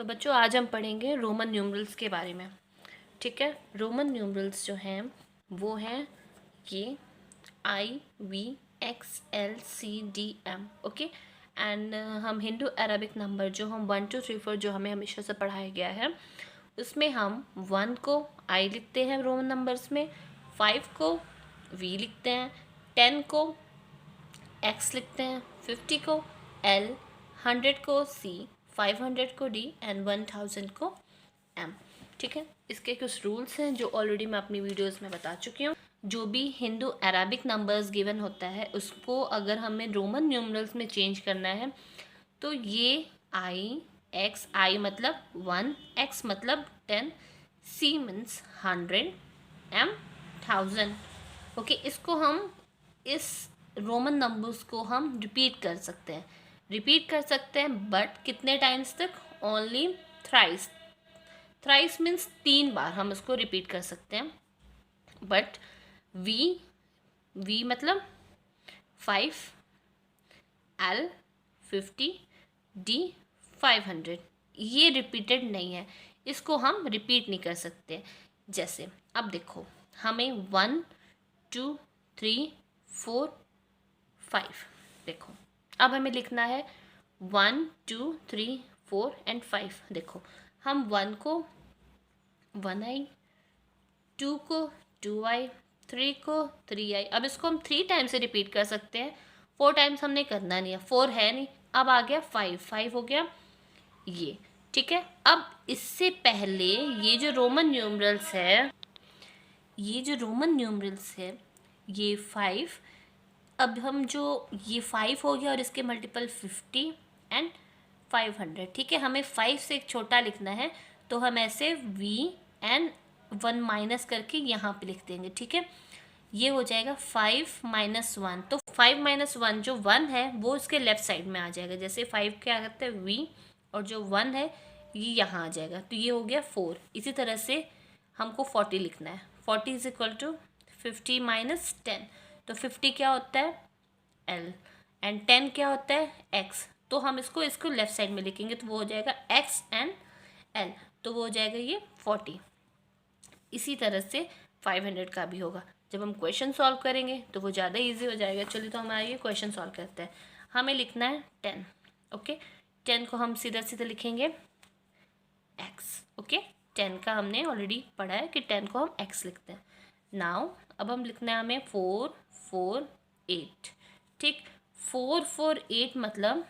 तो बच्चों आज हम पढ़ेंगे रोमन न्यूमरल्स के बारे में। ठीक है, रोमन न्यूमरल्स जो हैं वो हैं ये IVXLCDM। ओके, एंड हम हिंदू अरबिक नंबर जो हम 1 2 3 4 जो हमें हमेशा से पढ़ाया गया है उसमें हम 1 को I लिखते हैं रोमन नंबर्स में, 5 को V लिखते हैं, 10 को X लिखते हैं, 50 को L, 100 को C, 500 को D एंड 1000 को M। ठीक है, इसके कुछ रूल्स हैं जो ऑलरेडी मैं अपनी वीडियोस में बता चुकी हूँ। जो भी हिंदू अरबिक नंबर्स गिवन होता है उसको अगर हमें रोमन न्यूमरल्स में चेंज करना है तो ये I मतलब 1, X मतलब 10, C मीन्स 100, M 1000। ओके, इसको हम इस रोमन नंबर्स को हम रिपीट कर सकते हैं बट कितने टाइम्स तक? Only thrice. थ्राइस मीन्स 3 बार हम इसको रिपीट कर सकते हैं। बट वी मतलब 5, L 50, D 500 ये रिपीटेड नहीं है, इसको हम रिपीट नहीं कर सकते। जैसे अब देखो, हमें 1 2 3 4 5, देखो अब हमें लिखना है 1 2 3 4 एंड 5। देखो हम 1 को 1I, 2 को 2I, 3 को 3I। अब इसको हम 3 टाइम से रिपीट कर सकते हैं, 4 टाइम्स हमने करना नहीं है, 4 है नहीं। अब आ गया 5 हो गया ये। ठीक है, अब इससे पहले ये जो रोमन न्यूमरल्स है ये 5, अब हम जो ये 5 हो गया और इसके मल्टीपल 50 एंड 500। ठीक है, हमें 5 से एक छोटा लिखना है तो हम ऐसे V एंड 1 माइनस करके यहाँ पे लिख देंगे। ठीक है, ये हो जाएगा 5 - 1। तो 5 - 1 जो 1 है वो इसके लेफ्ट साइड में आ जाएगा। जैसे 5 क्या करते हैं V और जो 1 है ये यहाँ आ जाएगा, तो ये हो गया 4। इसी तरह से हमको 40 लिखना है। 40 इज इक्वल टू 50 - 10। तो 50 क्या होता है? L एंड 10 क्या होता है? X। तो हम इसको लेफ्ट साइड में लिखेंगे तो वो हो जाएगा X एंड L, तो वो हो जाएगा ये 40। इसी तरह से 500 का भी होगा। जब हम क्वेश्चन सॉल्व करेंगे तो वो ज़्यादा इजी हो जाएगा। चलिए तो हमारा ये क्वेश्चन सॉल्व करते हैं। हमें लिखना है 10। ओके, 10 को हम सीधा सीधा लिखेंगे X। ओके, 10 का हमने ऑलरेडी पढ़ा है कि 10 को हम X लिखते हैं। नाउ अब हम लिखना है हमें 4 4 8। ठीक, 4 4 8 मतलब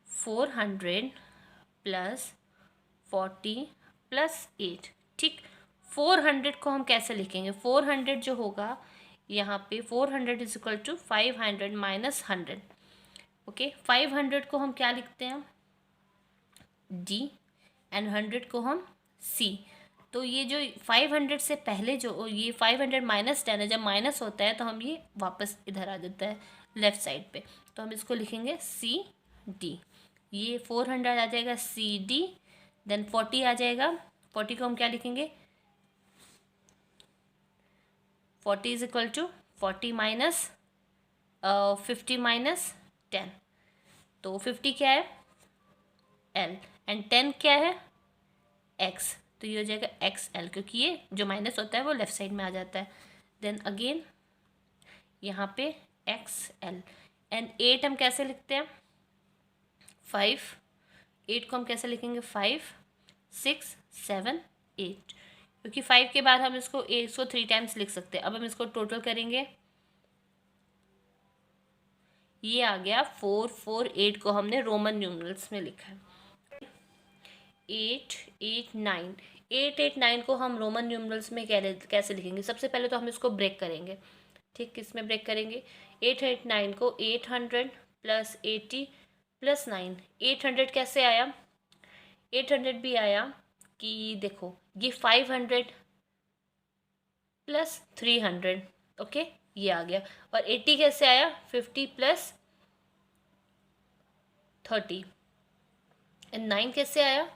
400 प्लस 40 प्लस 8। ठीक, 400 को हम कैसे लिखेंगे? 400 जो होगा यहाँ पे 400 is equal to 500 minus 100। Okay, 500 को हम क्या लिखते हैं? D एंड 100 को हम C। तो ये जो 500 से पहले जो ये 500 माइनस 10 है, जब माइनस होता है तो हम ये वापस इधर आ जाता है लेफ्ट साइड पे, तो हम इसको लिखेंगे CD। ये 400 आ जाएगा CD, देन 40 आ जाएगा। 40 को हम क्या लिखेंगे? 40 is equal to 40 minus 50 minus 10। तो 50 क्या है? L एंड 10 क्या है? X। तो ये हो जाएगा XL, क्योंकि ये जो माइनस होता है वो लेफ्ट साइड में आ जाता है। देन अगेन यहाँ पे XL एंड 8 हम कैसे लिखते हैं? 5। 8 को हम कैसे लिखेंगे? 5 6 7 8, क्योंकि 5 के बाद हम इसको 3 टाइम्स लिख सकते हैं। अब हम इसको टोटल करेंगे, ये आ गया 4 4 8 को हमने रोमन न्यूमरल्स में लिखा है। 8 8 9, 8 8 9 को हम रोमन न्यूमरल्स में कैसे लिखेंगे? सबसे पहले तो हम इसको ब्रेक करेंगे। ठीक, किस में ब्रेक करेंगे? 8 8 9 को 800 प्लस 80 प्लस 9। 800 कैसे आया? 800 भी आया कि देखो ये 500 प्लस 300। ओके, ये आ गया। और 80 कैसे आया? 50 प्लस 30 एंड 9 कैसे आया?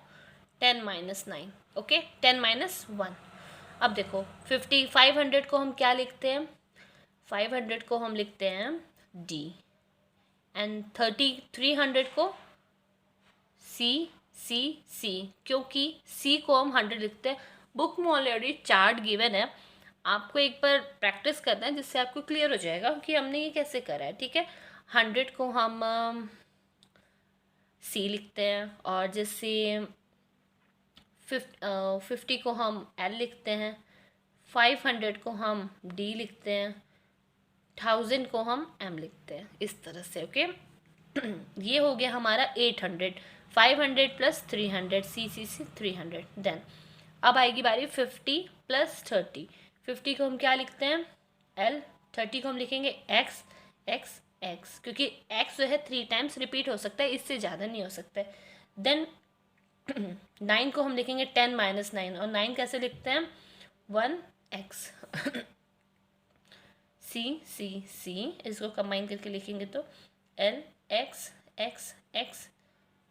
10 माइनस 9। Okay, 10 minus 1। अब देखो 500 को हम क्या लिखते हैं? 500 को हम लिखते हैं D एंड 300 को सी, क्योंकि सी को हम 100 लिखते हैं। बुक में ऑलरेडी चार्ट गिवन है, आपको एक बार प्रैक्टिस करना है जिससे आपको क्लियर हो जाएगा कि हमने ये कैसे करा है। ठीक है, 100 को हम सी लिखते हैं, और जैसे 50 को हम एल लिखते हैं, 500 को हम डी लिखते हैं, 1000 को हम एम लिखते हैं, इस तरह से। ओके ये हो गया हमारा 800, 500 प्लस 300, सी 300। देन अब आएगी बारी 50 प्लस 30। 50 को हम क्या लिखते हैं, एल, 30 को हम लिखेंगे एक्स, एक्स एक्स, क्योंकि एक्स जो है 3 टाइम्स रिपीट हो सकता है, इससे ज़्यादा नहीं हो सकता है। देन 9 को हम लिखेंगे 10 माइनस 9, और 9 कैसे लिखते हैं, 1x सी, इसको कंबाइन करके लिखेंगे तो L x x x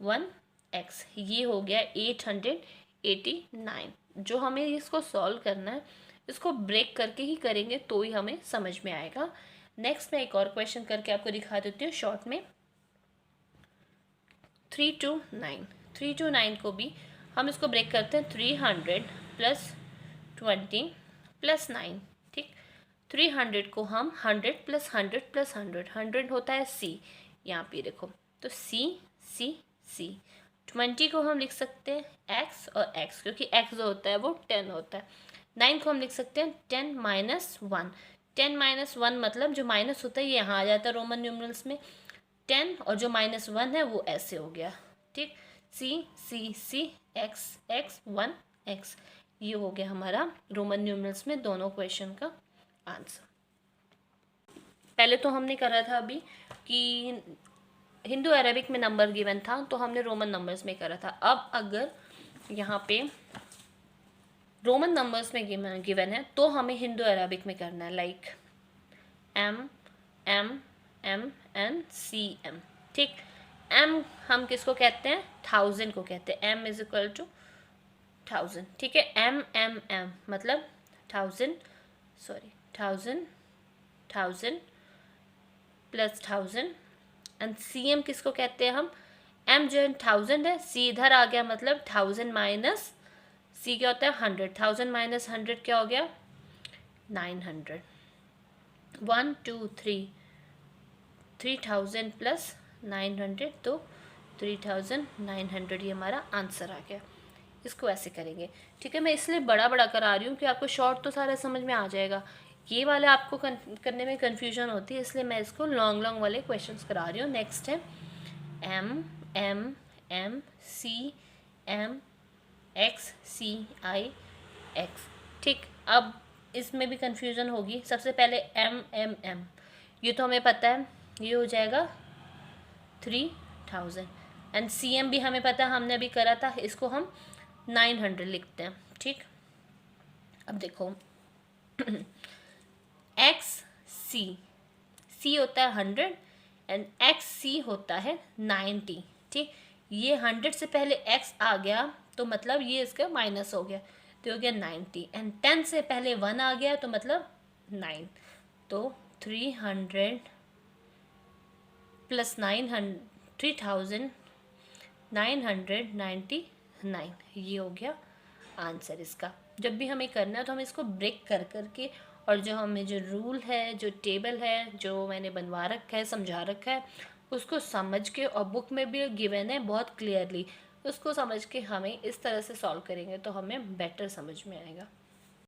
1x। ये हो गया 889। जो हमें इसको सॉल्व करना है, इसको ब्रेक करके ही करेंगे तो ही हमें समझ में आएगा। नेक्स्ट मैं एक और क्वेश्चन करके आपको दिखा देती हूँ शॉर्ट में। 3 to 9 को भी हम इसको ब्रेक करते हैं, 300 प्लस 20 प्लस 9। ठीक, 300 को हम 100 प्लस 100 प्लस 100 होता है सी, यहाँ पे देखो तो सी। 20 को हम लिख सकते हैं एक्स और एक्स, क्योंकि एक्स जो होता है वो 10 होता है। 9 को हम लिख सकते हैं 10 माइनस 1। 10 माइनस 1 मतलब जो माइनस होता है ये यहाँ आ जाता है रोमन न्यूमरल्स में, 10 और जो -1 है वो ऐसे हो गया। ठीक, सी एक्स एक्स 1x। ये हो गया हमारा रोमन न्यूमरल्स में दोनों क्वेश्चन का आंसर। पहले तो हमने करा था अभी कि हिंदू अरेबिक में नंबर गिवन था, तो हमने रोमन नंबर्स में करा था। अब अगर यहाँ पे रोमन नंबर्स में गिवन है तो हमें हिंदू अरेबिक में करना है, like M M M N C M. ठीक, एम हम किसको कहते हैं, 1000 को कहते हैं, एम इज इक्वल टू 1000। ठीक है, एम एम एम मतलब 1000 प्लस 1000, एंड सी एम किसको कहते हैं हम, एम जो है 1000 है, सी इधर आ गया मतलब 1000 माइनस सी क्या होता है 100, 1000 माइनस 100 क्या हो गया 900। 1 2 3 3000 प्लस 900, तो 3900 ये हमारा आंसर आ गया। इसको ऐसे करेंगे। ठीक है, मैं इसलिए बड़ा बड़ा करा रही हूँ कि आपको शॉर्ट तो सारा समझ में आ जाएगा, ये वाला आपको करने में कन्फ्यूजन होती है, इसलिए मैं इसको लॉन्ग वाले क्वेश्चंस करा रही हूँ। नेक्स्ट है M M M C M X C I X. ठीक, अब इसमें भी कन्फ्यूजन होगी। सबसे पहले एम एम एम, ये तो हमें पता है, ये हो जाएगा 3000, एंड सी एम भी हमें पता है, हमने अभी करा था, इसको हम 900 लिखते हैं। ठीक, अब देखो एक्स सी होता है 100 एंड एक्स सी होता है 90। ठीक, ये 100 से पहले एक्स आ गया तो मतलब ये इसका माइनस हो गया, तो हो गया 90, एंड 10 से पहले 1 आ गया तो मतलब 9, तो 300 प्लस 3999, ये हो गया आंसर इसका। जब भी हमें करना है तो हम इसको ब्रेक कर करके, और जो हमें जो रूल है, जो टेबल है, जो मैंने बनवा रखा है, समझा रखा है, उसको समझ के, और बुक में भी गिवन है बहुत क्लियरली, उसको समझ के हमें इस तरह से सॉल्व करेंगे तो हमें बेटर समझ में आएगा।